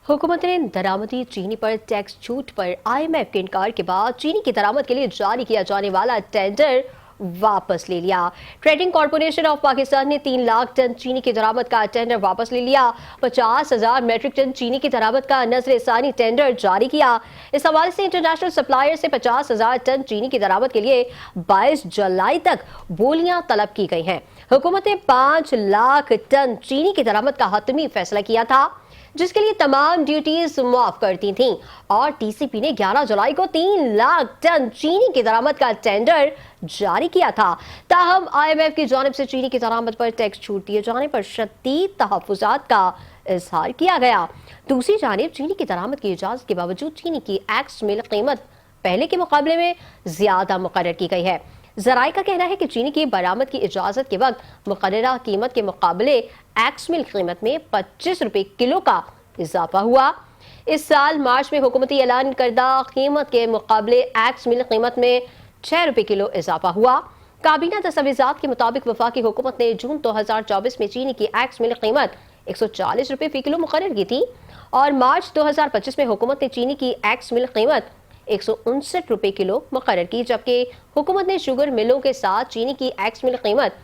हुकूमत ने दरामदी चीनी पर टैक्स छूट पर IMF के इनकार के बाद चीनी की दरामद के लिए जारी किया जाने वाला टेंडर वापस ले लिया। ट्रेडिंग कॉरपोरेशन ऑफ पाकिस्तान ने 3 लाख टन चीनी की दरामद का टेंडर वापस ले लिया। 50,000 मैट्रिक टन चीनी की दरामद का नजरसानी टेंडर जारी किया। इस हवाले से इंटरनेशनल सप्लायर से 50,000 टन चीनी की दरामद के लिए 22 जुलाई तक बोलियां तलब की गई हैं। हुकूमत ने 5 लाख टन चीनी की दरामद का हतमी फैसला किया था, जिसके लिए तमाम ड्यूटीज माफ करती थीं, और TCP ने 11 जुलाई को 3 लाख टन चीनी की दरामद का टेंडर जारी किया था। ताहम IMF की जानिब से चीनी की दरामद पर टैक्स छूट दिए जाने पर शदीद तहफ्फुज़ात का इजहार किया गया। दूसरी जानिब चीनी की दरामद की इजाजत के बावजूद चीनी की एक्स मिल कीमत पहले के मुकाबले में ज्यादा मुकर्रर की गई है। जराये का कहना है कि चीनी की बरामद की इजाजत के वक्त मुकर्ररा कीमत के मुकाबले एक्स मिल कीमत में 25 रुपए किलो का इजाफा हुआ। इस साल मार्च में हुकूमती ऐलान करदा कीमत के मुकाबले एक्स मिल कीमत में 6 रुपए किलो इजाफा हुआ। काबीना दस्तावेजात के मुताबिक वफाकी हुकूमत ने जून 2024 में चीनी की एक्स मिल कीमत 140 रुपए फी किलो मुकर्रर की थी, और मार्च 2025 में हुकूमत ने चीनी की एक्स मिल कीमत 159 रुपए किलो मुकर्रर की, जबकि हुकूमत ने शुगर मिलों के साथ चीनी की एक्स मिल कीमत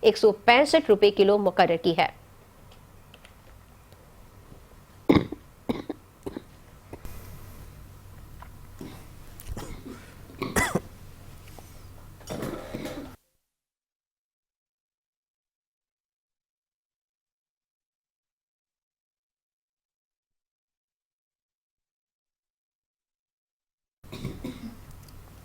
165 रुपए किलो मुकर्रर की है।